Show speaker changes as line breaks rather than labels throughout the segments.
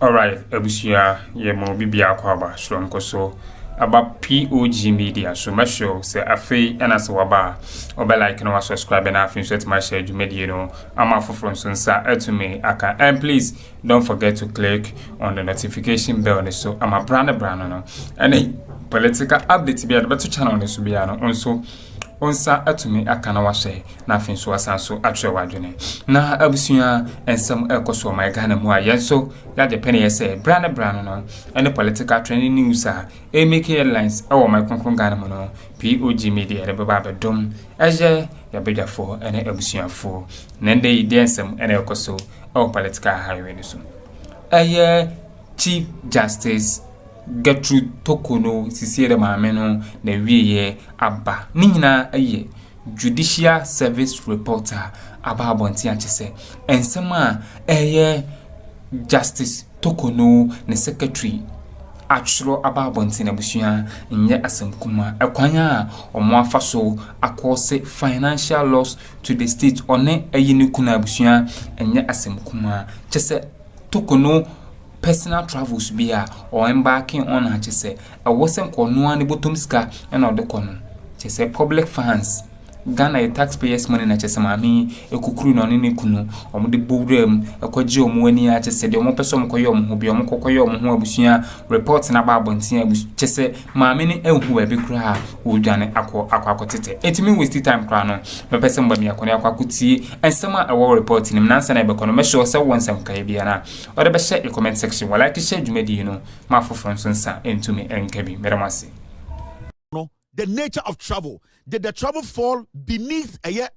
Alright, Abusia, ye mo bibia kwaba shronko so about POG Media. So my show say afi and as waba obe like no subscribe and afin set my Secre.B0lďly Media no. I'm out from Sunsa to me aka and please don't forget to click on the notification bell so I'm a brand no. And political update be at the channel on so be also onsa atumi akana wahye na afin so asanso atwe wadwene na abusuya ensem ekoso my Ghana mu ayenso ya de pene yese brand no any political trending news make headlines our my konkron Ghana mu no POG Media de baba bedom eje ya bedafo ene abusuya fo nende ide ensem ene ekoso our political highway so Chief Justice Torkono sisi de maame no na wieye aba ni nyina aye Judicial Service reporter aba abonti achese ensem a Justice Torkono ne secretary atro aba abonti na busua nye asem kuma ekwanya omo afaso akose financial loss to the state one ayi ni kuna busua nye asem kuma chese Torkono personal travels bia or embarking on achese a wasn't kono ani bottom ska and or the kono chese public funds Ghana taxpayers money na chese mami ekukuru no ne kunu omo de bowrem ekwaje omo ani achese de omo peso mkoye omo ho bi omo kokoye omo ho abusua report na ba abonten chese mami ne ehu abi kura odwane akotete etimi waste time kra no me pese mbami akone akwakuti ensema ewo report nim nansa na be kono me sure se wonsem kai bia na o de be share the comment section wala ki share dwumadi no ma foforo nsa entumi enkabi meremase.
The nature of travel. Did the travel fall beneath a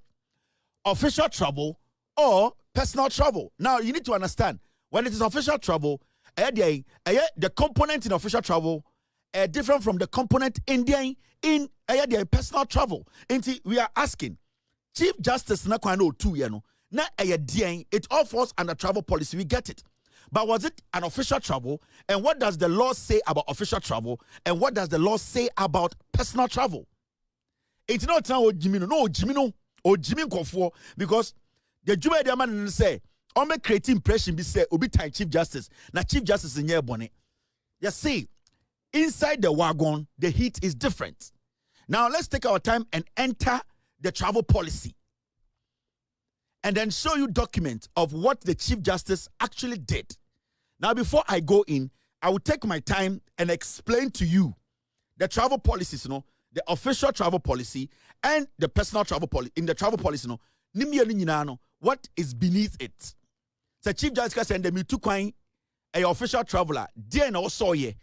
official travel or personal travel? Now, you need to understand, when it is official travel, the component in official travel are different from the component in the personal travel. And we are asking, Chief Justice na kwano 2 na it all falls under travel policy. We get it. But was it an official travel? And what does the law say about official travel? And what does the law say about personal travel? It's not now Jimino or Jimmy Akuffo, because the Juma man say, "On me create impression be say obi time Chief Justice." Now Chief Justice in your bonnet. You see, inside the wagon, the heat is different. Now let's take our time and enter the travel policy, and then show you document of what the Chief Justice actually did. Now, before I go in, I will take my time and explain to you the travel policies, the official travel policy and the personal travel policy. In the travel policy, what is beneath it? The Chief Justice said, "Me too quine a official traveler, dděn also ye."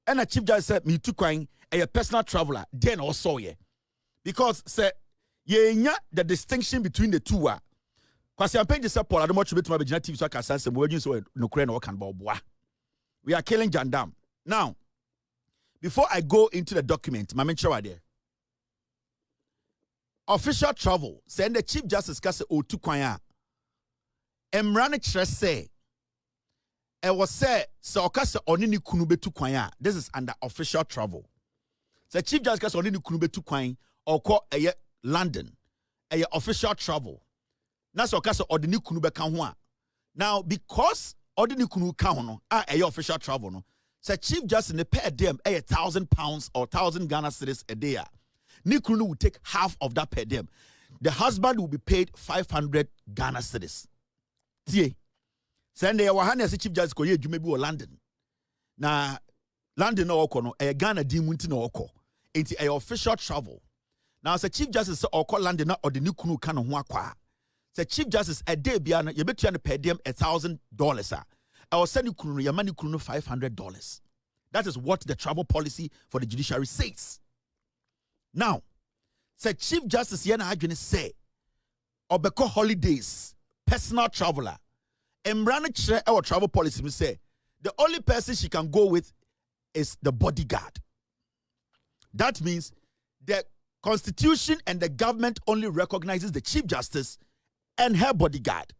And the Chief Justice said, "Me too quine a personal traveler, dděn also ye." Because say ye the distinction between the two are. Because I'm paying this up, I don't want to be to my TV so I can sense some words so no crane or can boa. We are killing Jandam. Now, before I go into the document, my mention right there. Official travel, send the Chief Justice Kase O2 Kwanya. Emrane Trese. I was say, so Kase Onini Kunube to Kwanya. This is under official travel. The Chief Justice Kase Onini Kunube to Kwanya or call a London, a official travel. Na so kasa ordinary kunu be kan ho a now because ordinary kunu kan ho no a official travel no say Chief Justice ne per diem £1,000 or 1,000 Ghana cedis a day ni kunu will take half of that per diem. The husband will be paid 500 Ghana cedis. Tie send the wahane as Chief Justice ko ye dwuma bi o London na London no okọ no Ghana di munti na okọ enti official travel. Now say Chief Justice okọ London na ordinary kunu kan ho akwa. The Chief Justice a day biana you bet you pay them $1,000. I will send you kunu your money kunu $500. That is what the travel policy for the judiciary says. Now, the Chief Justice yana agene say obeko holidays personal traveler. Emrane kire our travel policy say the only person she can go with is the bodyguard. That means the Constitution and the government only recognizes the Chief Justice and her bodyguard.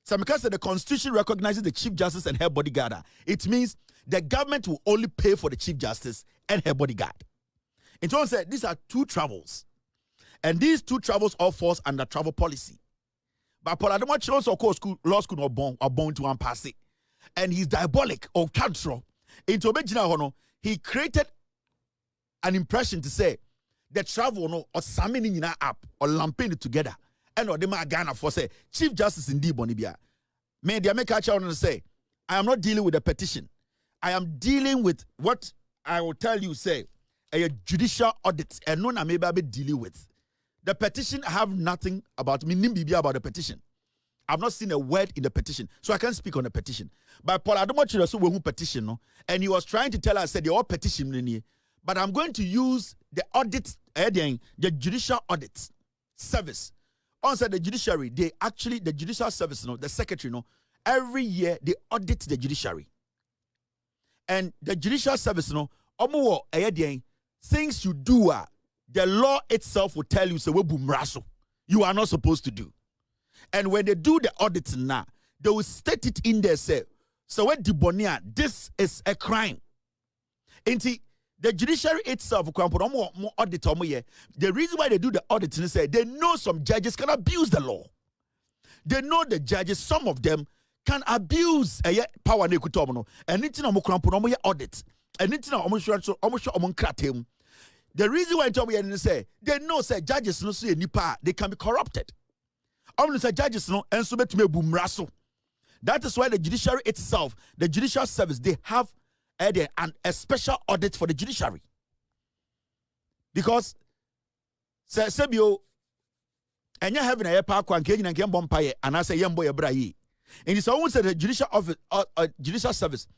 So because the Constitution recognizes the Chief Justice and her bodyguard, it means the government will only pay for the Chief Justice and her bodyguard. In terms of these are two travels. And these two travels all falls under travel policy. But Paul Adamo Chilon's or course law school or born to one pass it. and he's diabolic or cantro. Into Obejina Hono, he created an impression to say the travel no or summing in up or lumping it together. And or the Ghana for say Chief Justice in Bonibia. May the American to say, I am not dealing with a petition. I am dealing with what I will tell you, say, a judicial audit, and none I may be dealing with. The petition, I have nothing about me, about the petition. I've not seen a word in the petition, so I can't speak on the petition. But Paul, I don't want you to say who petition, no? And he was trying to tell us, said, the all petition, but I'm going to use the audit, the judicial audit service. On the judiciary, the judicial service, the secretary, every year they audit the judiciary. And the judicial service, things you do, the law itself will tell you, so you are not supposed to do. And when they do the audit now, they will state it in there, say, so when Debonia, this is a crime. The judiciary itself, the reason why they do the audit is say they know some judges can abuse the law. They know the judges, some of them can abuse power and anything audit. Anything the reason why I say they know say judges no say nipa they can be corrupted. Say judges no and so bumraso. That is why the judiciary itself, the judicial service, they have a special audit for the judiciary. Because Sebio and you having a park and Bompire and I say Yambo Yabrayi. And it's almost the judicial office judicial service.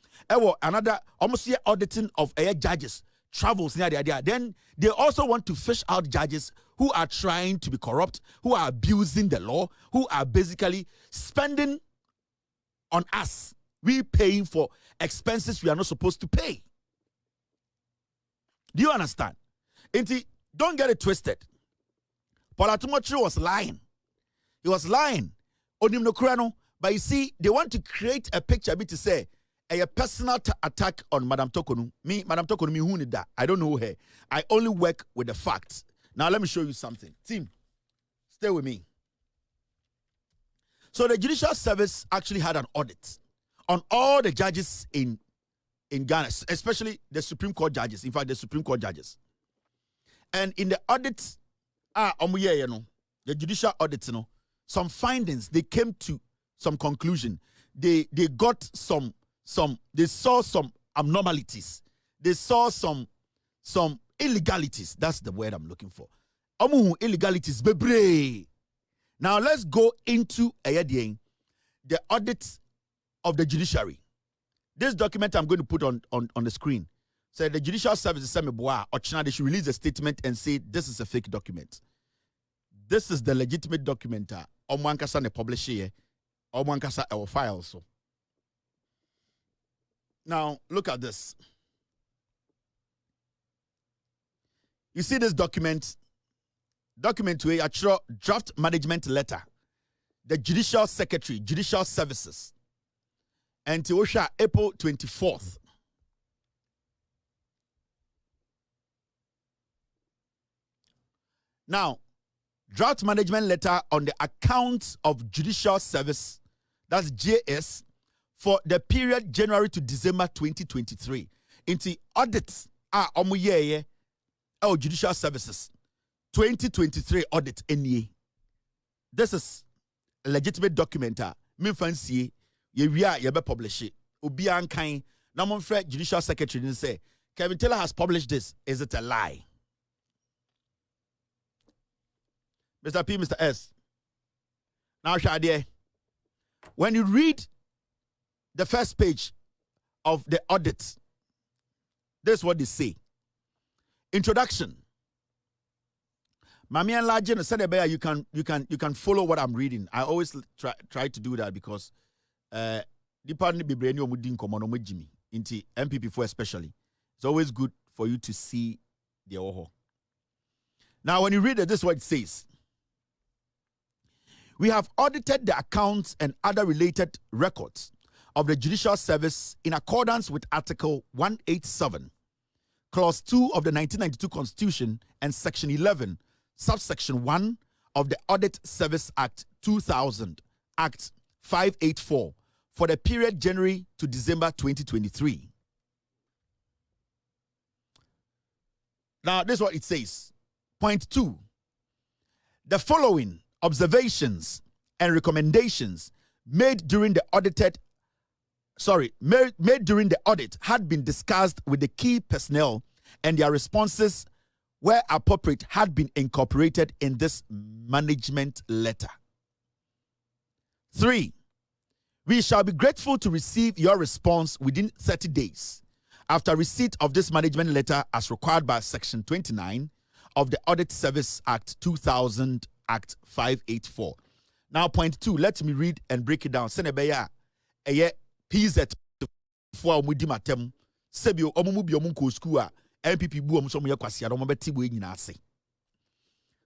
Another almost here auditing of judges travels near the idea. Then they also want to fish out judges who are trying to be corrupt, who are abusing the law, who are basically spending on us. We paying for expenses we are not supposed to pay. Do you understand? Don't get it twisted. Paulatumochi was lying. He was lying. But you see, they want to create a picture to say a personal attack on Madam Torkono. Madam Torkono, who need that? I don't know her. I only work with the facts. Now let me show you something. Team, stay with me. So the judicial service actually had an audit on all the judges in Ghana, especially the Supreme Court judges. In fact, the Supreme Court judges. And in the audit, the judicial audit, some findings, they came to some conclusion. They got they saw some abnormalities. They saw some illegalities. That's the word I'm looking for. Illegalities, bebre. Now let's go into the audit of the judiciary. This document I'm going to put on the screen. So the judicial service they should release a statement and say this is a fake document. This is the legitimate document. Omwankasa ne publish here. Omwankasa our file also. Now look at this. You see this document? Document where draft management letter. The Judicial Secretary, Judicial Services. And Tiosha, April 24th. Now, draft management letter on the accounts of Judicial Service, that's JS, for the period January to December 2023. Into audits are Judicial Services 2023 audit NE. This is a legitimate document. Me fancy ye be publish it. Obi ankan na mon frɛ Judicial Secretary and say Kevin Taylor has published this. Is it a lie? Mr. P, Mr. S. Now, Shadie, when you read the first page of the audit, this is what they say. Introduction. Mami and Lajin said you can follow what I'm reading. I always try to do that because department be brainy omudin komono mujimi inti MPP4 especially. It's always good for you to see the oho. Now, when you read it, this is what it says. We have audited the accounts and other related records of the Judicial Service in accordance with Article 187, Clause 2 of the 1992 Constitution and Section 11, Subsection 1 of the Audit Service Act 2000, Act 584, for the period January to December 2023. Now, this is what it says. Point 2. The following observations and recommendations made during the audit had been discussed with the key personnel, and their responses, where appropriate, had been incorporated in this management letter. 3. We shall be grateful to receive your response within 30 days after receipt of this management letter as required by Section 29 of the Audit Service Act 2000 Act 584. Now, point 2, let me read and break it down. Senebeya, PZ for Mudi Matem, Sebio, Omubio Munko Skua, MPP Boom, some Yakwasi, Romabeti Winasi.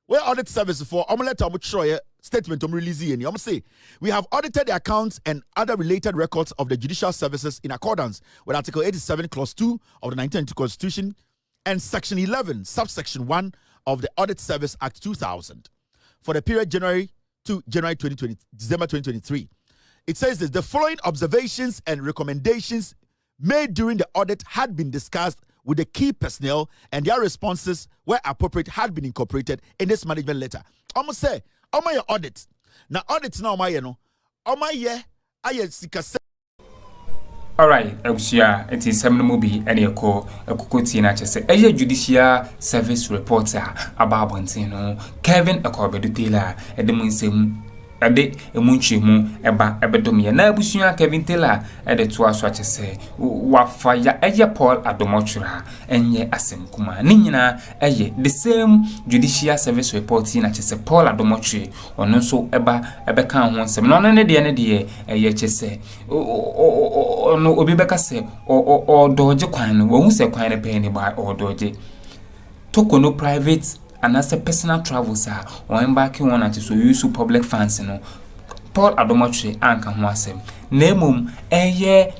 Where audit service for Omelette Omutroye statement release and say we have audited the accounts and other related records of the judicial services in accordance with Article 87, Clause 2 of the 1992 Constitution and Section 11, Subsection 1 of the Audit Service Act 2000 for the period January to December 2023. It says this: the following observations and recommendations made during the audit had been discussed with the key personnel, and their responses, where appropriate, had been incorporated in this management letter. Almost say, your audit. Now, audit now, my
Alright, it is some movie and a Kukutina Chese, a Judicial Service Reporter about Bontino, Kevin Taylor, and the Munsem. Ade emunchi mu eba ebedomia na abusuya Kevin Taylor ede to aswache se wafa ya eye Paul Adomochura enye asem kuma ni nyina eye the same Judicial Service Report na chese Paul Adomochura ono so ebeka ho nsem no ne de eye chese ono obi beka se o doje kwan no wo hu se kwan ne pe ni ba o doje Torkono private and as a personal travels or embarking on to so use public funds no Paul Adomochura anka ho asem na mum eye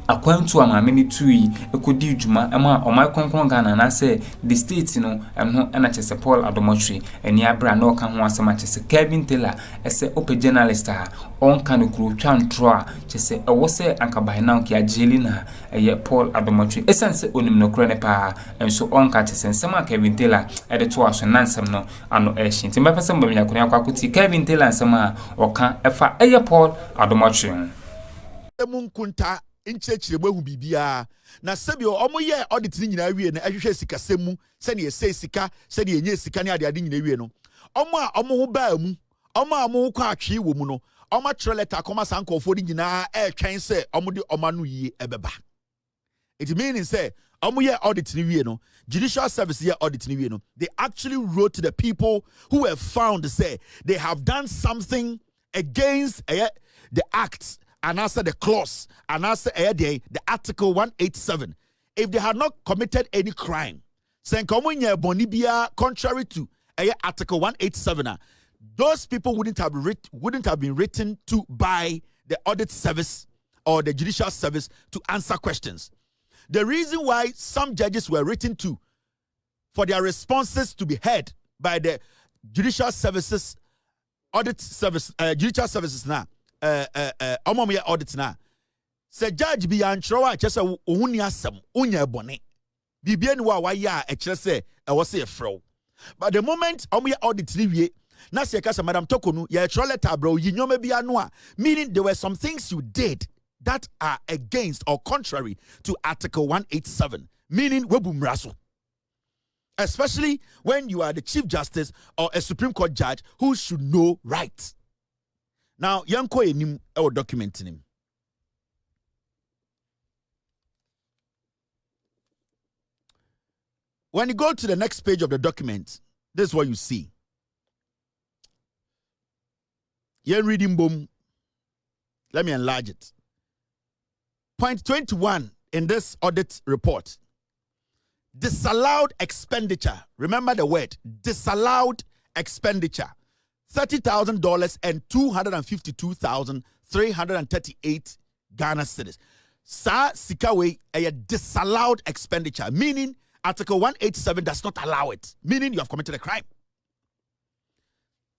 akwantu amameni tui ekodi djuma ema omai konkon Ghana na say the state no emho na chese Paul Adomochura eni abra na oka ho asem chese Kevin Taylor ese open journalist on kan kru twantro chese ewo se anka by now ki ageli na eye Paul Adomochura esense onim no kro ne pa enso on ka chese nsema Kevin Taylor ede to aso nansem no ano ehyin timba pese mbam yakoni akwakuti Kevin Taylor nsema oka efa eye Paul Adomochura
emunkunta inchechire mwehu bibia na sebio omo ye audit ni nyina wie na ehwehwe sika semu se ne yese sika se ne yenye sika ne ade nyina wie no omo a omo ho baa mu omo a mo kwa atwe wo mu no omo tro letter koma sankofo ni nyina twen se omo de omo no yie ebeba. It means say omo ye audit ni wie no judicial service ye audit ni wie no they actually wrote to the people who have found to say they have done something against the acts and answer the clause, and answer the Article 187. If they had not committed any crime, saying bonibia contrary to Article 187, those people wouldn't have been written to by the audit service or the judicial service to answer questions. The reason why some judges were written to for their responses to be heard by the judicial services, audit service, judicial services now. Omomye audit na se judge bi antro a chese ohuni asem onya bone bibia ni wa ya e kire se e wo se efrew. But the moment omye audit ni wie na se kasa Madam Torkono ye tro letter bro yi nyoma bia no a, meaning there were some things you did that are against or contrary to Article 187, meaning webumraso, especially when you are the Chief Justice or a Supreme Court judge who should know right. Now, yanko enim or documenting him. When you go to the next page of the document, this is what you see. You're reading boom. Let me enlarge it. Point 21 in this audit report. Disallowed expenditure. Remember the word, disallowed expenditure. $30,000 and 252,338 Ghana cedis. Sa sikawe a disallowed expenditure, meaning Article 187 does not allow it, meaning you have committed a crime.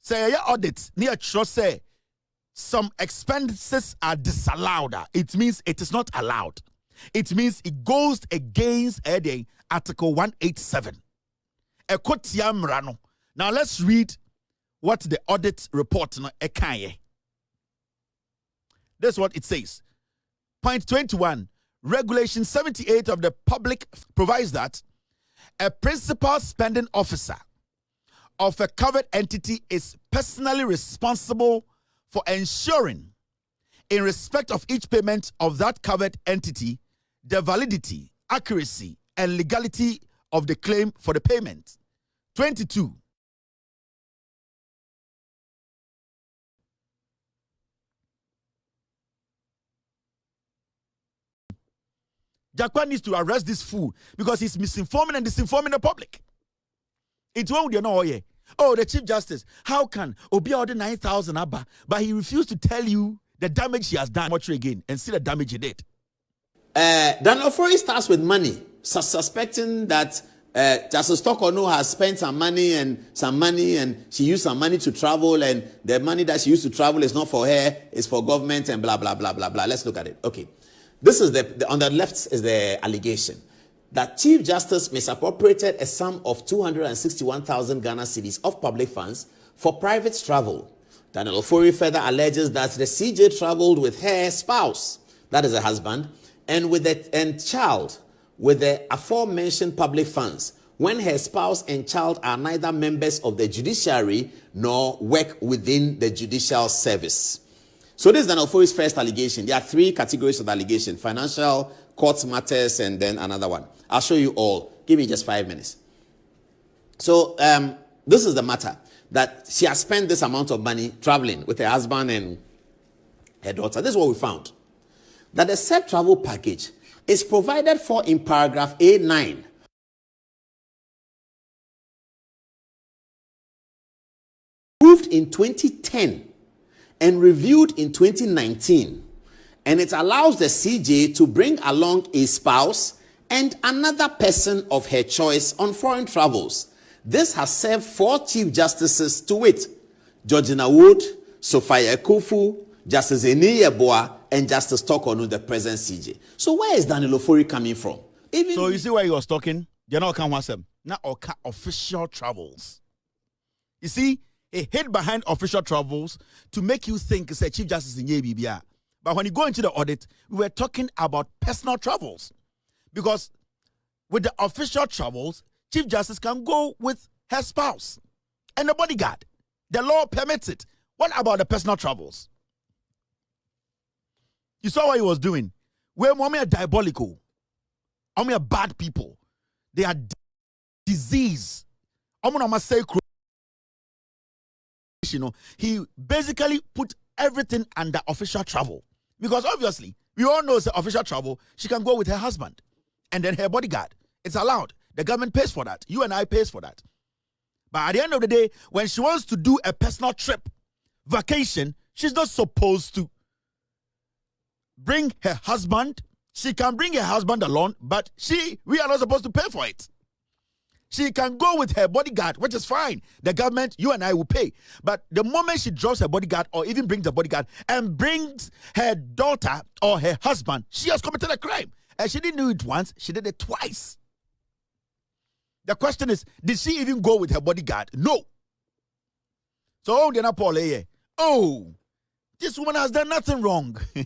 Say your audit near trust say some expenses are disallowed. It means it is not allowed. It means it goes against Article 187. Now let's read what the audit report ekaye. This is what it says. Point 21. Regulation 78 of the public provides that a principal spending officer of a covered entity is personally responsible for ensuring, in respect of each payment of that covered entity, the validity, accuracy, and legality of the claim for the payment. 22. Jakwa needs to arrest this fool because he's misinforming and disinforming the public. It's one you know, oh, the Chief Justice, how can Obi order 9,000 abba, but he refused to tell you the damage he has done much again and see the damage he did.
Daniel Ofori starts with money, suspecting that Justice Torkono has spent some money and she used some money to travel, and the money that she used to travel is not for her, it's for government and blah, blah, blah, blah, blah. Let's look at it. Okay. This is on the left is the allegation that Chief Justice misappropriated a sum of 261,000 Ghana cedis of public funds for private travel. Daniel Ofori further alleges that the CJ traveled with her spouse, that is her husband, and child with the aforementioned public funds when her spouse and child are neither members of the judiciary nor work within the judicial service. So this is Daniel Ofori's first allegation. There are three categories of allegation: financial, court matters, and then another one. I'll show you all. Give me just 5 minutes. So this is the matter, that she has spent this amount of money traveling with her husband and her daughter. This is what we found. That the said travel package is provided for in paragraph A9. Approved in 2010 and reviewed in 2019. And it allows the CJ to bring along a spouse and another person of her choice on foreign travels. This has served 4 Chief Justices, to wit, Georgina Wood, Sophia Akuffo, Justice Eni Yeboah, and Justice Torkono, the present CJ. So where is Daniel Ofori coming from?
So you see where he was talking? They're not now official travels. You see, he hid behind official travels to make you think it's a Chief Justice in Yebibia. But when you go into the audit, we were talking about personal travels. Because with the official travels, Chief Justice can go with her spouse and the bodyguard. The law permits it. What about the personal travels? You saw what he was doing. We're diabolical. We are bad people. They are disease. He basically put everything under official travel. Because obviously, we all know it's official travel. She can go with her husband and then her bodyguard. It's allowed. The government pays for that. You and I pays for that. But at the end of the day, when she wants to do a personal trip, vacation, she's not supposed to bring her husband. She can bring her husband along, but we are not supposed to pay for it. She can go with her bodyguard, which is fine. The government, you and I will pay. But the moment she drops her bodyguard or even brings the bodyguard and brings her daughter or her husband, she has committed a crime. And she didn't do it once, she did it twice. The question is, did she even go with her bodyguard? No. So, this woman has done nothing wrong. This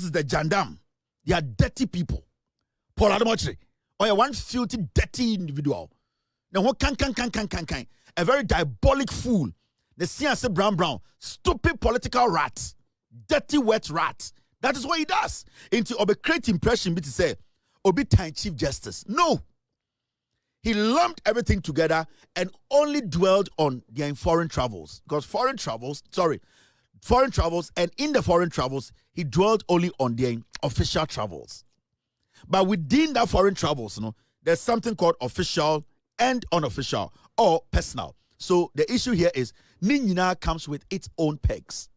is the jandam. They are dirty people. Paul Adamochre. Or one filthy, dirty individual. Now, what can. A very diabolic fool. The CNC brown. Stupid political rat. Dirty, wet rat. That is what he does. Into Obi create impression, but to say, Obi time Chief Justice. No. He lumped everything together and only dwelled on their foreign travels. Because foreign travels, and in the foreign travels, he dwelled only on their official travels. But within that foreign travels, there's something called official and unofficial or personal. So the issue here is, Ninyina comes with its own pegs.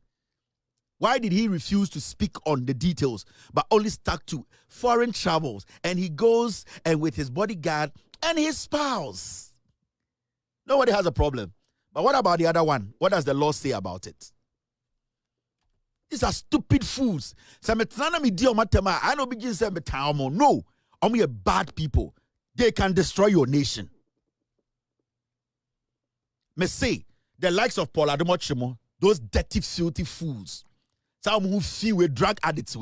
Why did he refuse to speak on the details, but only stuck to foreign travels? And he goes and with his bodyguard and his spouse. Nobody has a problem. But what about the other one? What does the law say about it? These are stupid fools. I know begin say no. Only bad people. They can destroy your nation. Me say the likes of Paul Addo, those dirty, filthy fools. Some who feel with drug addicts,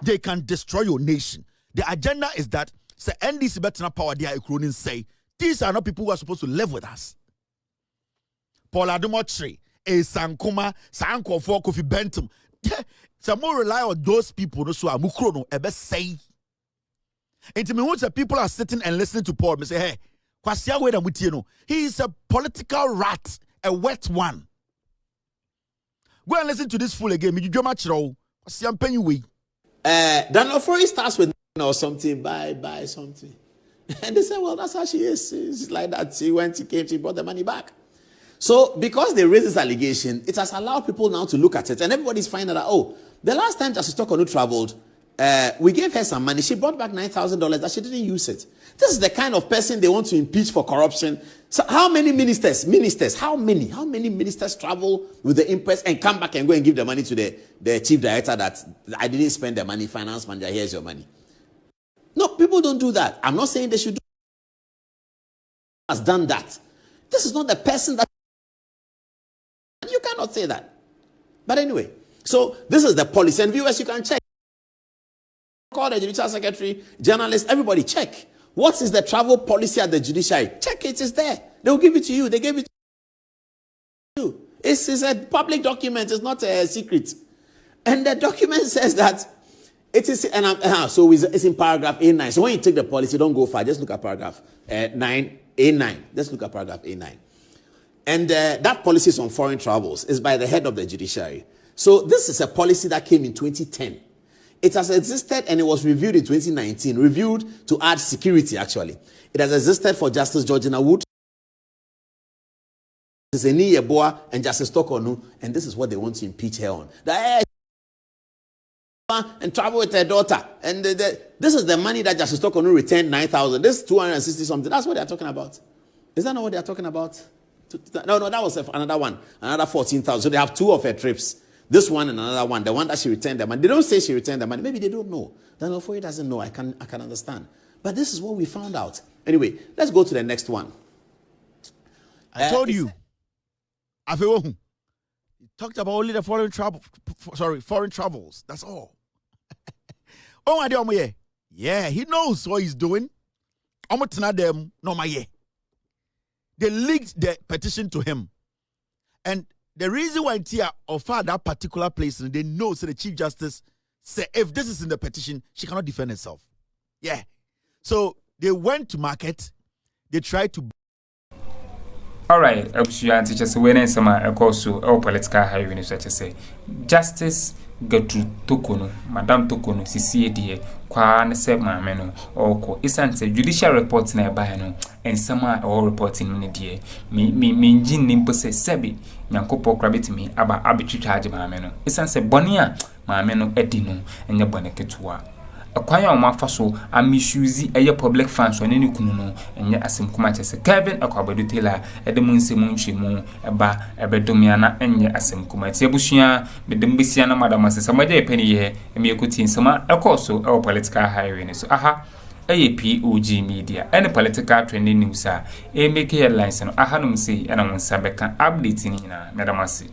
they can destroy your nation. The agenda is that say NDC better power their economy say these are not people who are supposed to live with us. Paul Addo, Sankoma, Akuffo, Kofi Bentham. Some more rely on those people no so amukrono ebe say. And me once people are sitting and listening to Paul, me say, hey, kwasia we da mutie no. He is a political rat, a wet one. Go and listen to this fool again. Me dwoma chiro. Kwasia mpanyi we.
Daniel 4 starts with or something, buy something. And they say, well, that's how she is. She's like that. She came, she brought the money back. So, because they raised this allegation, it has allowed people now to look at it. And everybody's finding out, oh, the last time Justice Torkono traveled, we gave her some money. She brought back $9,000 that she didn't use it. This is the kind of person they want to impeach for corruption. So how many ministers, how many ministers travel with the impress and come back and go and give the money to the chief director that I didn't spend the money, finance manager, here's your money. No, people don't do that. I'm not saying they should do has done that. This is not the person that you cannot say that. But anyway, so this is the policy. And viewers, you can check. Call the judicial secretary, journalists, everybody check. What is the travel policy at the judiciary? Check it, it's there. They will give it to you. They gave it to you. It's a public document. It's not a secret. And the document says that it is, so it's in paragraph A9. So when you take the policy, don't go far. Just look at paragraph 9, A9. Just look at paragraph A9. And that policy is on foreign travels. It's by the head of the judiciary. So this is a policy that came in 2010. It has existed and it was reviewed in 2019. Reviewed to add security, actually. It has existed for Justice Georgina Wood, Justice Eni Yeboah, and Justice Torkono. And this is what they want to impeach her on. And travel with her daughter. And this is the money that Justice Torkono returned, 9,000. This is 260 something. That's what they're talking about. Is that not what they're talking about? No, that was another one. Another 14,000. So they have two of her trips. This one and another one. The one that she returned the money. They don't say she returned the money. Maybe they don't know. Daniel 4 doesn't know. I can understand. But this is what we found out. Anyway, let's go to the next one.
I told you. He talked about only the foreign travels. That's all. Oh my dear, yeah, he knows what he's doing. They leaked the petition to him. And the reason why Tia offered that particular place, and they know, so the Chief Justice said, if this is in the petition, she cannot defend herself. Yeah. So they went to market. They tried to.
All right. Teachers, when in some political hiring, such as say, Justice Torkono, Madam Torkono, CCAD, kwa nse mameno oko isante judicial report na eba no ensama or reporting me die me ngin nimpo se sebi nyankopɔ kra betimi aba abetwitwa age mameno isanse bɔne a mameno edi no enye bɔne ketua akwan a ma fa so amisuzi eye public funds one ne kunu no enye asem kuma chese Kevin akwabadu tela edemu nsemu nhwemu eba ebedomia na enye asem kuma tie busua medembisia na madam asesa maje epani ye emiekuti nsema ekoso political highway so aha POG Media and political trending news make headlines no aha no mse na wonsa beka update ni na medamasi